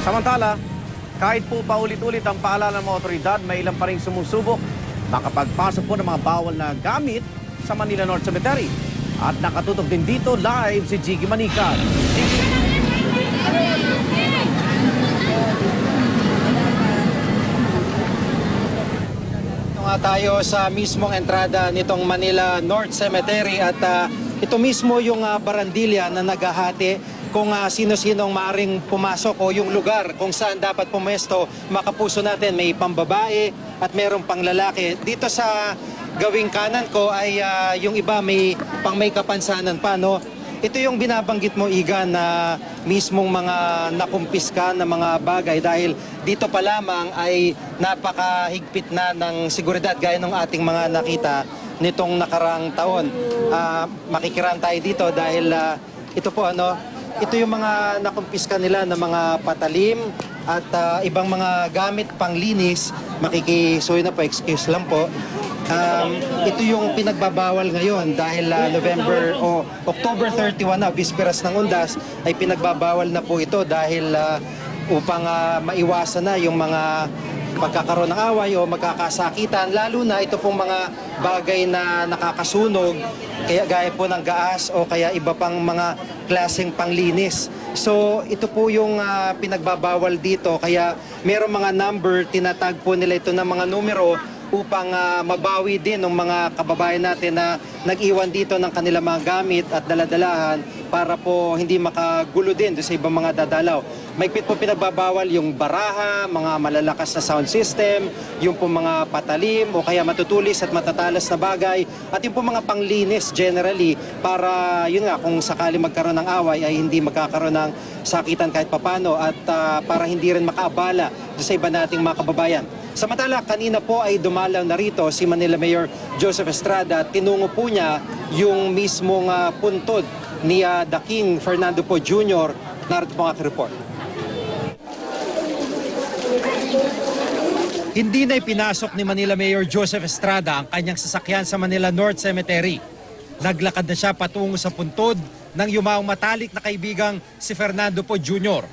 Samantala, kahit po paulit-ulit ang paalala ng mga otoridad, may ilan pa rin sumusubok makapagpasok po ng mga bawal na gamit sa Manila North Cemetery. At nakatutok din dito live si Jiggy Manica. Ito nga tayo sa mismong entrada nitong Manila North Cemetery at ito mismo yung barandilya na naghahati kung sino-sinong maaring pumasok o yung lugar kung saan dapat pumesto. Makapuso natin, may pambabae at mayroong panglalaki. Dito sa gawing kanan ko ay yung iba may kapansanan pa, no? Ito yung binabanggit mo, Igan, na mismong mga nakumpiska na mga bagay dahil dito pa lamang ay napakahigpit na ng seguridad gaya ng ating mga nakita nitong nakarang taon. Makikiraan tayo dito dahil ito po, ito yung mga nakumpiska nila na mga patalim at ibang mga gamit panglinis. Makikisuyo na po, excuse lang po. Ito yung pinagbabawal ngayon dahil October 31 na, bisperas ng Undas, ay pinagbabawal na po ito dahil upang maiwasan na yung mga pagkakaroon ng away o magkakasakitan, lalo na ito pong mga bagay na nakakasunog, kaya gaya po ng gaas o kaya iba pang mga klaseng panglinis. So ito po yung pinagbabawal dito, kaya merong mga number, tinatag po nila ito ng mga numero upang mabawi din ng mga kababayan natin na nag-iwan dito ng kanilang mga gamit at daladalahan para po hindi makagulo din sa ibang mga dadalaw. Maigpit po pinagbabawal yung baraha, mga malalakas na sound system, yung po mga patalim o kaya matutulis at matatalas na bagay at yung po mga panglinis generally para yun nga kung sakali magkaroon ng away ay hindi magkakaroon ng sakitan kahit papano at para hindi rin makaabala sa iba nating mga kababayan. Samantala, kanina po ay dumalaw na rito si Manila Mayor Joseph Estrada at tinungo po niya yung mismong puntod ni The King Fernando Poe Jr. Narito po ang aking report. Hindi na ipinasok ni Manila Mayor Joseph Estrada ang kanyang sasakyan sa Manila North Cemetery. Naglakad na siya patungo sa puntod ng yumaong matalik na kaibigang si Fernando Poe Jr.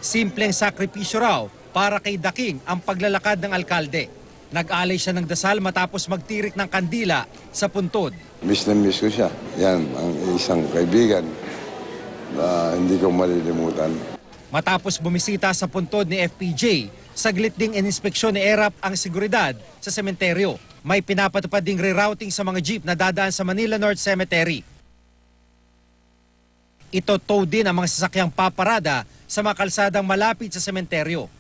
Simpleng sakripisyo raw para kay The King ang paglalakad ng alkalde. Nag-alay siya ng dasal matapos magtirik ng kandila sa puntod. Miss na miss ko siya. Yan, ang isang kaibigan na hindi ko malilimutan. Matapos bumisita sa puntod ni FPJ, saglit ding ininspeksyon ni ERAP ang seguridad sa sementeryo. May pinapatupad ding rerouting sa mga jeep na dadaan sa Manila North Cemetery. Ito tow din ang mga sasakyang paparada sa mga kalsadang malapit sa sementeryo.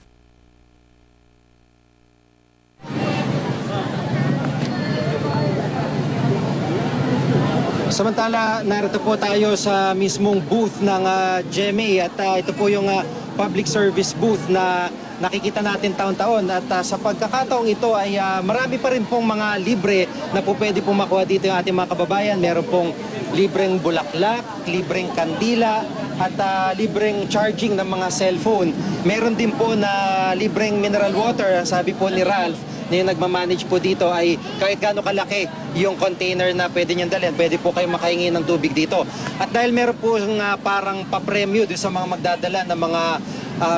Samantala, narito po tayo sa mismong booth ng GMA at ito po yung public service booth na nakikita natin taon-taon at sa pagkakataong ito ay marami pa rin pong mga libre na po pwede pong makuha dito yung ating mga kababayan. Meron pong libreng bulaklak, libreng kandila at libreng charging ng mga cellphone. Meron din po na libreng mineral water, sabi po ni Ralph na yung nagmamanage po dito ay kahit gaano kalaki yung container na pwede niyang dalhin, pwede po kayo makahingi ng tubig dito. At dahil meron po parang papremyo sa mga magdadala ng mga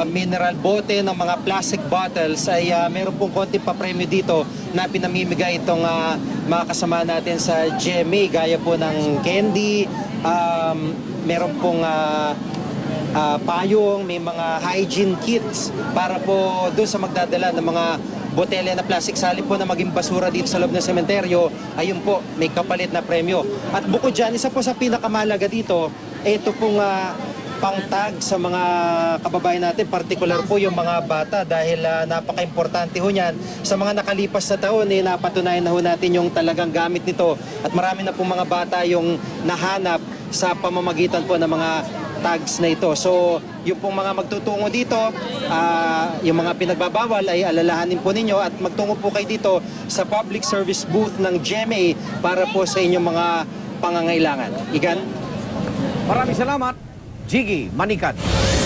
mineral bote, ng mga plastic bottles, ay meron pong konting papremyo dito na pinamimigay itong mga kasama natin sa GMA, gaya po ng candy, meron pong payong, may mga hygiene kits para po doon sa magdadala ng mga botelya na plastic salip po na maging basura dito sa loob ng sementeryo, ayun po, may kapalit na premyo. At bukod dyan, isa po sa pinakamalaga dito, ito pong pangtag sa mga kababayan natin, particular po yung mga bata dahil napaka-importante ho niyan. Sa mga nakalipas na taon, napatunayan na ho natin yung talagang gamit nito at marami na po mga bata yung nahanap sa pamamagitan po ng mga tags na ito. So, yung pong mga magtutungo dito, yung mga pinagbabawal ay alalahanin po ninyo at magtungo po kayo dito sa public service booth ng GMA para po sa inyong mga pangangailangan. Igan? Maraming salamat, Jiggy Manica.